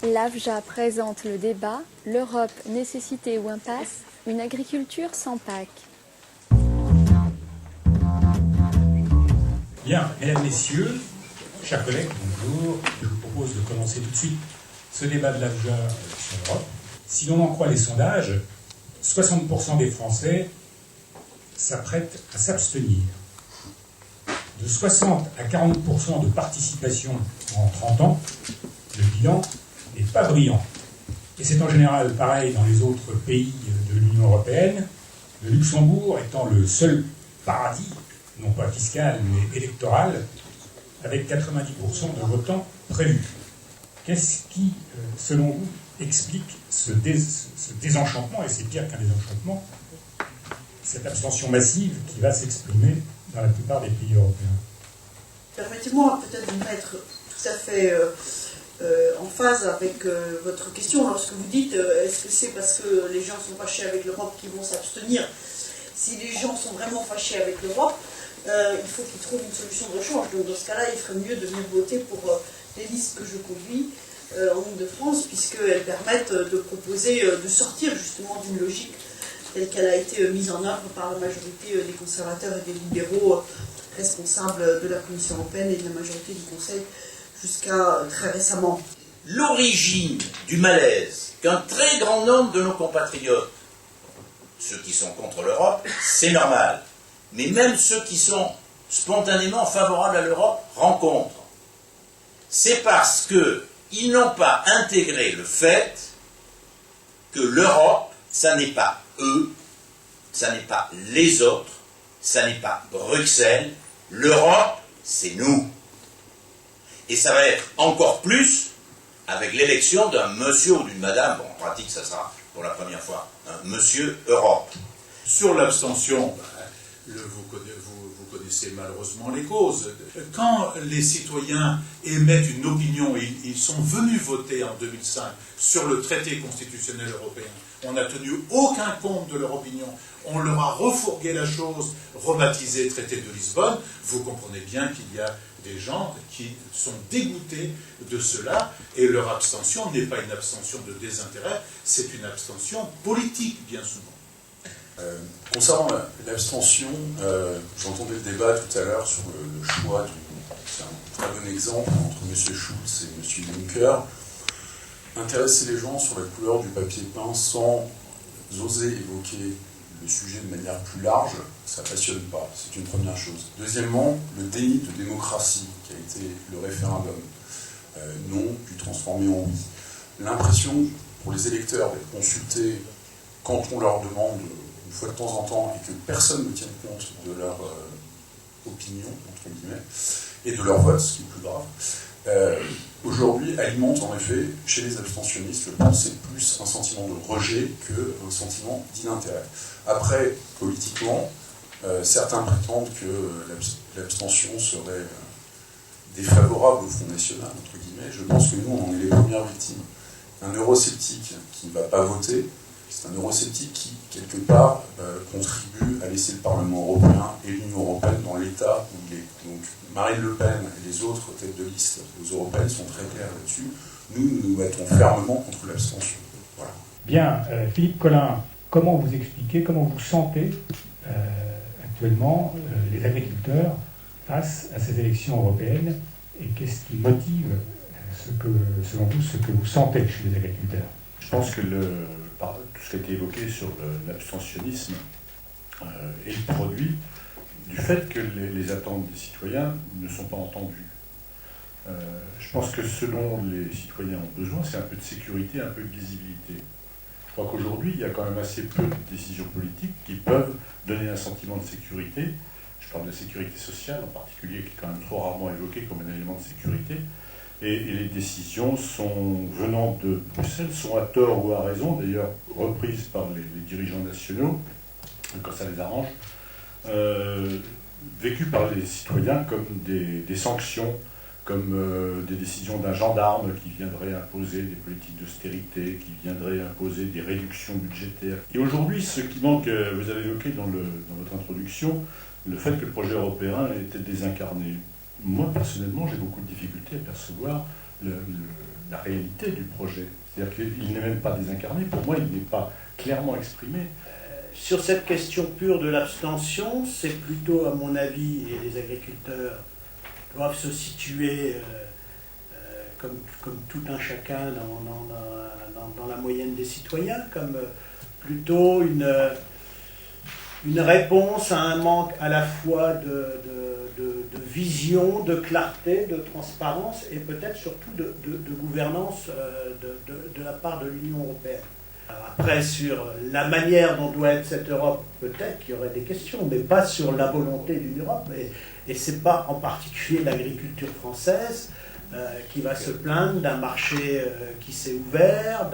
L'AFJA présente le débat « L'Europe, nécessité ou impasse ? Une agriculture sans PAC ». Bien, mesdames, messieurs, chers collègues, bonjour. Je vous propose de commencer tout de suite ce débat de l'AFJA sur l'Europe. Si l'on en croit les sondages, 60% des Français s'apprêtent à s'abstenir. De 60 à 40% de participation en 30 ans, le bilan n'est pas brillant. Et c'est en général pareil dans les autres pays de l'Union européenne, le Luxembourg étant le seul paradis, non pas fiscal mais électoral, avec 90% de votants prévus. Qu'est-ce qui, selon vous, explique ce désenchantement, et c'est pire qu'un désenchantement, cette abstention massive qui va s'exprimer dans la plupart des pays européens? Permettez-moi peut-être de me mettre tout à fait en phase avec votre question. Lorsque vous dites est-ce que c'est parce que les gens sont fâchés avec l'Europe qu'ils vont s'abstenir? Si les gens sont vraiment fâchés avec l'Europe, il faut qu'ils trouvent une solution de rechange. Donc dans ce cas-là, il ferait mieux de venir voter pour les listes que je conduis en Île-de-France, puisqu'elles permettent de proposer, de sortir justement d'une logique telle qu'elle a été mise en œuvre par la majorité des conservateurs et des libéraux responsables de la Commission européenne et de la majorité du Conseil jusqu'à très récemment. L'origine du malaise qu'un très grand nombre de nos compatriotes, ceux qui sont contre l'Europe, c'est normal, mais même ceux qui sont spontanément favorables à l'Europe rencontrent, c'est parce qu'ils n'ont pas intégré le fait que l'Europe, ça n'est pas eux, ça n'est pas les autres, ça n'est pas Bruxelles, l'Europe, c'est nous. Et ça va être encore plus avec l'élection d'un monsieur ou d'une madame, bon, en pratique ça sera pour la première fois un monsieur Europe. Sur l'abstention, vous connaissez malheureusement les causes. Quand les citoyens émettent une opinion, ils sont venus voter en 2005 sur le traité constitutionnel européen, on n'a tenu aucun compte de leur opinion, on leur a refourgué la chose, rebaptisé traité de Lisbonne, vous comprenez bien qu'il y a des gens qui sont dégoûtés de cela, et leur abstention n'est pas une abstention de désintérêt, c'est une abstention politique, bien souvent. Concernant l'abstention, j'entendais le débat tout à l'heure sur le choix c'est un très bon exemple entre M. Schulz et M. Juncker. Intéresser les gens sur la couleur du papier peint sans oser évoquer le sujet de manière plus large, ça ne passionne pas, c'est une première chose. Deuxièmement, le déni de démocratie qui a été le référendum, non, puis transformé en oui. L'impression pour les électeurs d'être consultés quand on leur demande une fois de temps en temps et que personne ne tienne compte de leur opinion, entre guillemets, et de leur vote, ce qui est plus grave, aujourd'hui alimente en effet, chez les abstentionnistes, je pense, c'est plus un sentiment de rejet qu'un sentiment d'inintérêt. Après, politiquement, certains prétendent que l'abstention serait défavorable au Front National, entre guillemets. Je pense que nous, on en est les premières victimes. Un eurosceptique qui ne va pas voter, c'est un eurosceptique qui, quelque part, contribue à laisser le Parlement européen et l'Union européenne dans l'état où il est. Donc, Marine Le Pen et les autres têtes de liste aux européennes sont très clairs là-dessus. Nous nous battons fermement contre l'abstention. Voilà. Bien, Philippe Collin, comment vous expliquez, comment vous sentez actuellement les agriculteurs face à ces élections européennes, et qu'est-ce qui motive, selon vous, ce que vous sentez chez les agriculteurs? Je pense que tout ce qui a été évoqué sur l'abstentionnisme est le produit du fait que les attentes des citoyens ne sont pas entendues. Je pense que ce dont les citoyens ont besoin, c'est un peu de sécurité, un peu de lisibilité. Je crois qu'aujourd'hui, il y a quand même assez peu de décisions politiques qui peuvent donner un sentiment de sécurité. Je parle de la sécurité sociale en particulier, qui est quand même trop rarement évoquée comme un élément de sécurité. Et les décisions venant de Bruxelles sont à tort ou à raison, d'ailleurs reprises par les dirigeants nationaux, quand ça les arrange, vécues par les citoyens comme des sanctions, comme des décisions d'un gendarme qui viendrait imposer des politiques d'austérité, qui viendrait imposer des réductions budgétaires. Et aujourd'hui, ce qui manque, vous avez évoqué dans votre introduction, le fait que le projet européen était désincarné. Moi, personnellement, j'ai beaucoup de difficultés à percevoir la réalité du projet. C'est-à-dire qu'il n'est même pas désincarné. Pour moi, il n'est pas clairement exprimé. Sur cette question pure de l'abstention, c'est plutôt, à mon avis, et les agriculteurs doivent se situer comme tout un chacun dans la moyenne des citoyens, comme plutôt une réponse à un manque à la fois de vision, de clarté, de transparence et peut-être surtout de gouvernance de la part de l'Union européenne. Alors après, sur la manière dont doit être cette Europe, peut-être qu'il y aurait des questions, mais pas sur la volonté d'une Europe. Et ce n'est pas en particulier l'agriculture française qui va se plaindre d'un marché qui s'est ouvert,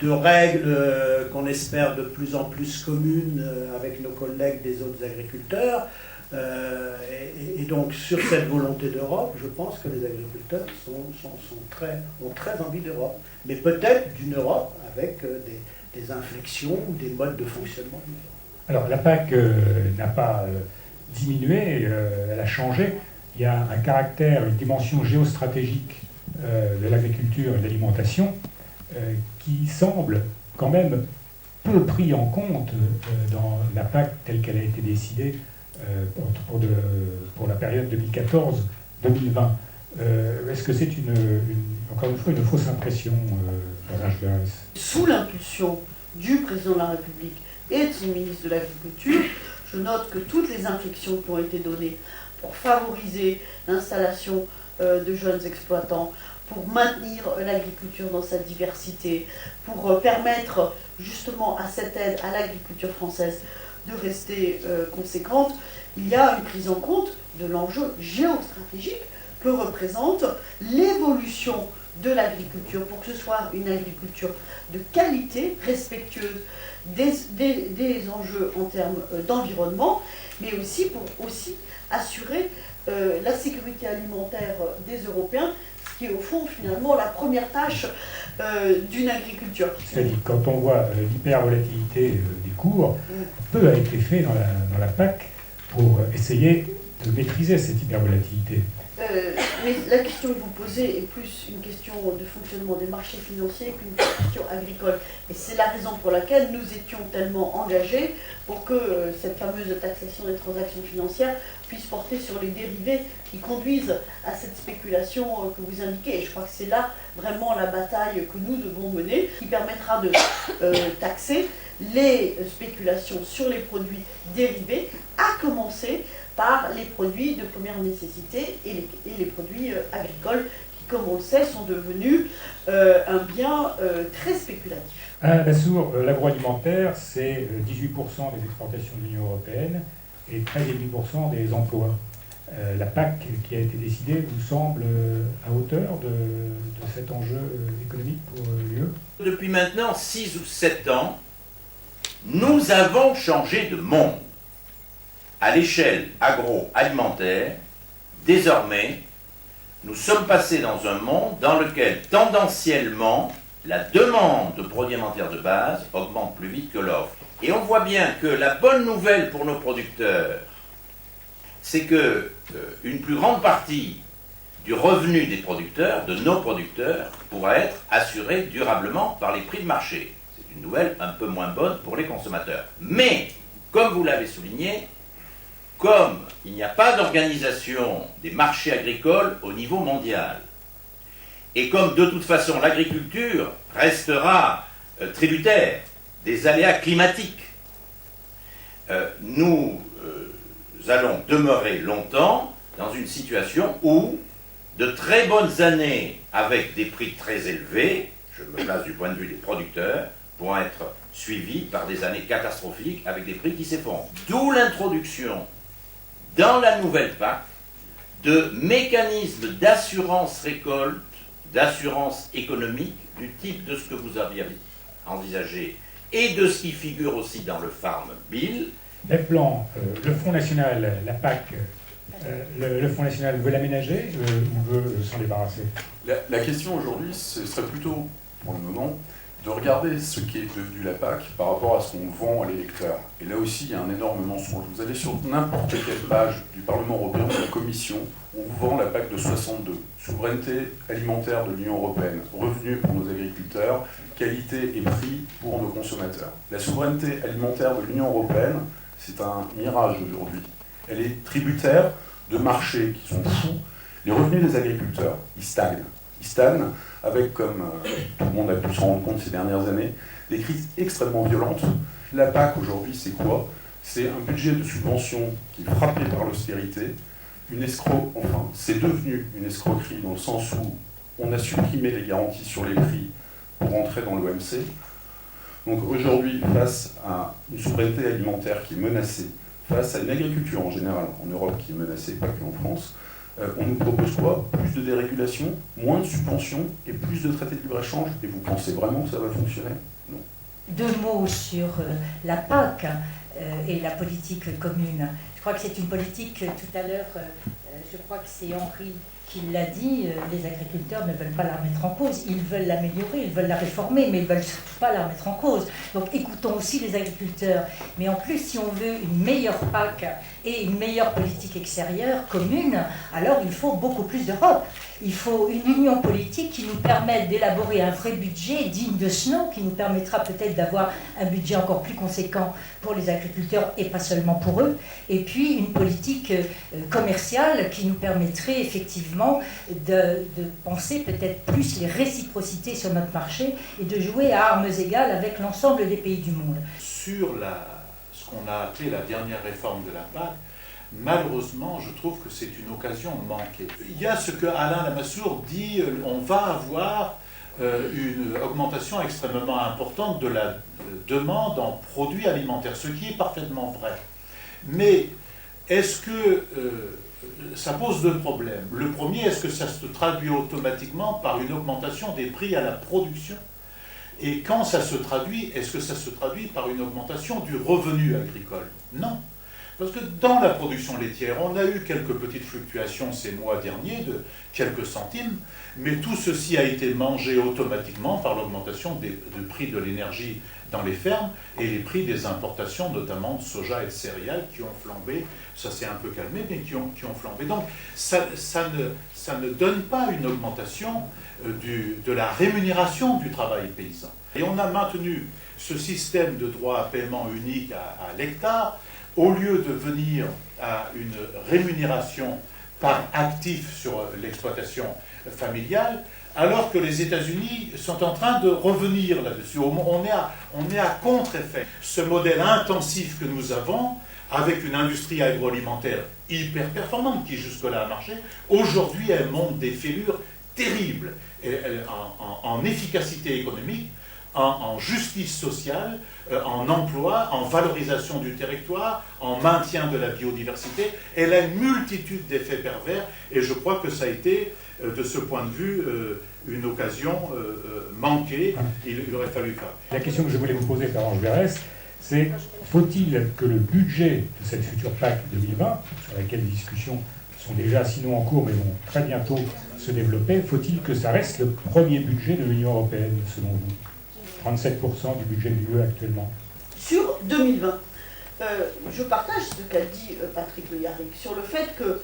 de règles qu'on espère de plus en plus communes avec nos collègues des autres agriculteurs. Et donc sur cette volonté d'Europe, je pense que les agriculteurs ont très envie d'Europe, mais peut-être d'une Europe avec des inflexions ou des modes de fonctionnement différents. Alors la PAC n'a pas diminué, elle a changé. Il y a un caractère, une dimension géostratégique de l'agriculture et de l'alimentation qui semble quand même peu pris en compte dans la PAC telle qu'elle a été décidée pour la période 2014-2020. Est-ce que c'est encore une fois une fausse impression, Sous l'impulsion du président de la République et de son ministre de l'Agriculture, je note que toutes les inflexions qui ont été données pour favoriser l'installation de jeunes exploitants, pour maintenir l'agriculture dans sa diversité, pour permettre justement à cette aide à l'agriculture française de rester conséquente, il y a une prise en compte de l'enjeu géostratégique que représente l'évolution de l'agriculture, pour que ce soit une agriculture de qualité, respectueuse des enjeux en termes d'environnement, mais aussi pour assurer la sécurité alimentaire des Européens, ce qui est au fond finalement la première tâche d'une agriculture. C'est-à-dire quand on voit l'hypervolatilité des cours, peu a été fait dans la PAC pour essayer de maîtriser cette hypervolatilité. Mais la question que vous posez est plus une question de fonctionnement des marchés financiers qu'une question agricole. Et c'est la raison pour laquelle nous étions tellement engagés pour que cette fameuse taxation des transactions financières puisse porter sur les dérivés qui conduisent à cette spéculation que vous indiquez. Et je crois que c'est là vraiment la bataille que nous devons mener, qui permettra de taxer les spéculations sur les produits dérivés, à commencer par les produits de première nécessité et les produits agricoles qui, comme on le sait, sont devenus un bien très spéculatif. Alain Bassour, l'agroalimentaire, c'est 18% des exportations de l'Union européenne et 13,5% des emplois. La PAC qui a été décidée vous semble à hauteur de cet enjeu économique pour l'UE ? Depuis maintenant 6 ou 7 ans, nous avons changé de monde. À l'échelle agroalimentaire, désormais, nous sommes passés dans un monde dans lequel, tendanciellement, la demande de produits alimentaires de base augmente plus vite que l'offre. Et on voit bien que la bonne nouvelle pour nos producteurs, c'est que une plus grande partie du revenu des producteurs, de nos producteurs, pourra être assurée durablement par les prix de marché. C'est une nouvelle un peu moins bonne pour les consommateurs. Mais, comme vous l'avez souligné, comme il n'y a pas d'organisation des marchés agricoles au niveau mondial, et comme de toute façon l'agriculture restera tributaire des aléas climatiques, nous allons demeurer longtemps dans une situation où de très bonnes années avec des prix très élevés, je me place du point de vue des producteurs, pourront être suivies par des années catastrophiques avec des prix qui s'effondrent. D'où l'introduction dans la nouvelle PAC de mécanismes d'assurance récolte, d'assurance économique, du type de ce que vous aviez envisagé et de ce qui figure aussi dans le Farm Bill. Les plans, le Front National, la PAC, le Front National veut l'aménager ou veut s'en débarrasser ? La question aujourd'hui, ce serait plutôt, pour le moment, de regarder ce qui est devenu la PAC par rapport à ce qu'on vend à l'électeur. Et là aussi, il y a un énorme mensonge. Vous allez sur n'importe quelle page du Parlement européen ou de la Commission, on vous vend la PAC de 62. Souveraineté alimentaire de l'Union européenne, revenus pour nos agriculteurs, qualité et prix pour nos consommateurs. La souveraineté alimentaire de l'Union européenne, c'est un mirage aujourd'hui. Elle est tributaire de marchés qui sont fous. Les revenus des agriculteurs, ils stagnent. Ils stagnent avec, comme tout le monde a pu se rendre compte ces dernières années, des crises extrêmement violentes. La PAC aujourd'hui, c'est quoi? C'est un budget de subvention qui est frappé par l'austérité, c'est devenu une escroquerie dans le sens où on a supprimé les garanties sur les prix pour entrer dans l'OMC. Donc aujourd'hui, face à une souveraineté alimentaire qui est menacée, face à une agriculture en général en Europe qui est menacée, pas qu'en France, on nous propose quoi? Plus de dérégulation, moins de subventions et plus de traités de libre-échange. Et vous pensez vraiment que ça va fonctionner? Non. 2 mots sur la PAC et la politique commune. Je crois que c'est une politique, tout à l'heure, je crois que c'est Henri qui l'a dit, les agriculteurs ne veulent pas la remettre en cause, ils veulent l'améliorer, ils veulent la réformer, mais ils ne veulent surtout pas la remettre en cause. Donc écoutons aussi les agriculteurs. Mais en plus, si on veut une meilleure PAC et une meilleure politique extérieure commune, alors il faut beaucoup plus d'Europe. Il faut une union politique qui nous permette d'élaborer un vrai budget digne de ce nom, qui nous permettra peut-être d'avoir un budget encore plus conséquent pour les agriculteurs et pas seulement pour eux. Et puis une politique commerciale qui nous permettrait effectivement de penser peut-être plus les réciprocités sur notre marché et de jouer à armes égales avec l'ensemble des pays du monde. Sur ce qu'on a appelé la dernière réforme de la PAC, malheureusement, je trouve que c'est une occasion manquée. Il y a ce que Alain Lamassoure dit, on va avoir une augmentation extrêmement importante de la demande en produits alimentaires, ce qui est parfaitement vrai. Mais est-ce que ça pose 2 problèmes? Le premier, est-ce que ça se traduit automatiquement par une augmentation des prix à la production? Et quand ça se traduit, est-ce que ça se traduit par une augmentation du revenu agricole? Non. Parce que dans la production laitière, on a eu quelques petites fluctuations ces mois derniers de quelques centimes, mais tout ceci a été mangé automatiquement par l'augmentation du prix de l'énergie dans les fermes et les prix des importations, notamment de soja et de céréales, qui ont flambé. Ça s'est un peu calmé, mais qui ont flambé. Donc ça ne donne pas une augmentation de la rémunération du travail paysan. Et on a maintenu ce système de droit à paiement unique à l'hectare, au lieu de venir à une rémunération par actif sur l'exploitation familiale, alors que les États-Unis sont en train de revenir là-dessus. On est à contre-effet. Ce modèle intensif que nous avons, avec une industrie agroalimentaire hyper performante qui jusque-là a marché, aujourd'hui elle monte des fêlures terribles en efficacité économique, en justice sociale, en emploi, en valorisation du territoire, en maintien de la biodiversité. Elle a une multitude d'effets pervers et je crois que ça a été, de ce point de vue, une occasion manquée. Il aurait fallu faire. La question que je voulais vous poser, Florence Berès, c'est faut-il que le budget de cette future PAC 2020, sur laquelle les discussions sont déjà sinon en cours mais vont très bientôt se développer, faut-il que ça reste le premier budget de l'Union européenne, selon vous? 37% du budget de l'UE actuellement. Sur 2020, je partage ce qu'a dit Patrick Le Yarrick sur le fait que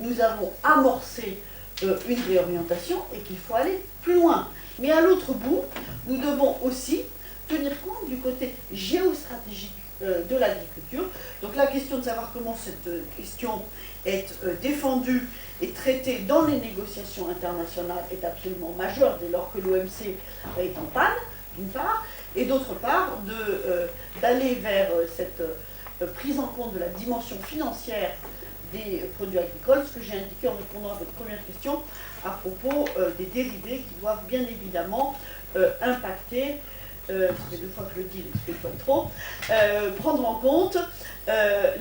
nous avons amorcé une réorientation et qu'il faut aller plus loin. Mais à l'autre bout, nous devons aussi tenir compte du côté géostratégique de l'agriculture. Donc la question de savoir comment cette question est défendue et traitée dans les négociations internationales est absolument majeure dès lors que l'OMC est en panne, d'une part, et d'autre part, d'aller vers cette prise en compte de la dimension financière des produits agricoles, ce que j'ai indiqué en répondant à votre première question à propos des dérivés qui doivent bien évidemment impacter, ça fait 2 fois que je le dis, donc c'est pas trop, prendre en compte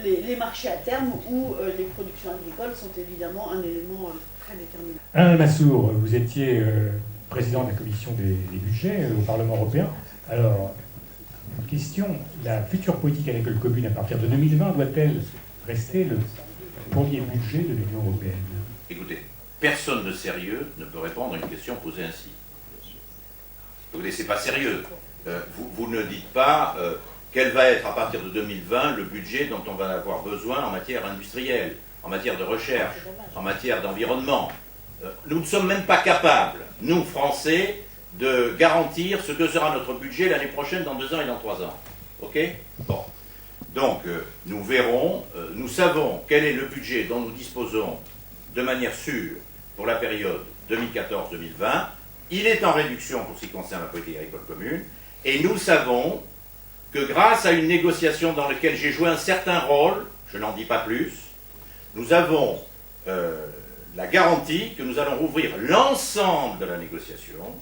les marchés à terme où les productions agricoles sont évidemment un élément très déterminant. Alain Lamassoure, vous étiez président de la commission des budgets au Parlement européen. Alors, une question, la future politique agricole commune à partir de 2020 doit-elle rester le premier budget de l'Union européenne? Écoutez, personne de sérieux ne peut répondre à une question posée ainsi. Écoutez, c'est pas sérieux. Vous ne dites pas quel va être à partir de 2020 le budget dont on va avoir besoin en matière industrielle, en matière de recherche, en matière d'environnement. Nous ne sommes même pas capables, nous Français, de garantir ce que sera notre budget l'année prochaine, dans 2 ans et dans 3 ans. Ok? Bon. Donc, nous verrons, nous savons quel est le budget dont nous disposons de manière sûre pour la période 2014-2020. Il est en réduction pour ce qui concerne la politique agricole commune. Et nous savons que grâce à une négociation dans laquelle j'ai joué un certain rôle, je n'en dis pas plus, nous avons la garantie que nous allons rouvrir l'ensemble de la négociation,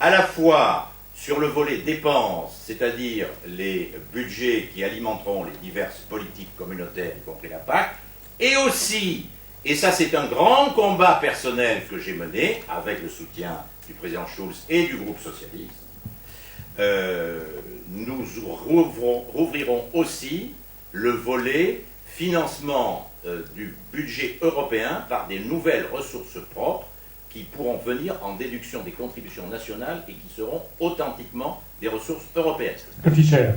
à la fois sur le volet dépenses, c'est-à-dire les budgets qui alimenteront les diverses politiques communautaires, y compris la PAC, et aussi, et ça c'est un grand combat personnel que j'ai mené, avec le soutien du président Schulz et du groupe socialiste, nous rouvrirons aussi le volet financement du budget européen par des nouvelles ressources propres qui pourront venir en déduction des contributions nationales et qui seront authentiquement des ressources européennes. Fischer.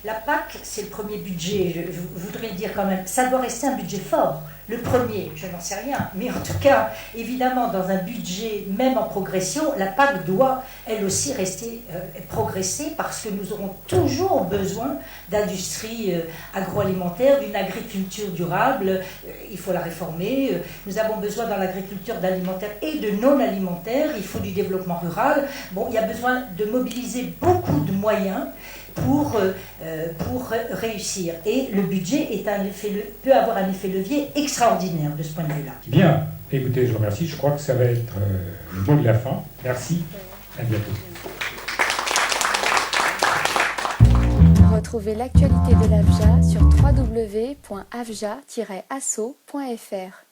La PAC, c'est le premier budget, je voudrais le dire quand même, ça doit rester un budget fort. Le premier, je n'en sais rien, mais en tout cas, évidemment, dans un budget, même en progression, la PAC doit, elle aussi, rester progresser parce que nous aurons toujours besoin d'industrie agroalimentaire, d'une agriculture durable, il faut la réformer, nous avons besoin dans l'agriculture d'alimentaire et de non-alimentaire, il faut du développement rural. Bon, il y a besoin de mobiliser beaucoup de moyens pour réussir. Et le budget peut avoir un effet levier extraordinaire de ce point de vue-là. Bien, écoutez, je vous remercie. Je crois que ça va être le mot de la fin. Merci, à bientôt. Retrouvez l'actualité de l'AFJA sur www.afja-asso.fr.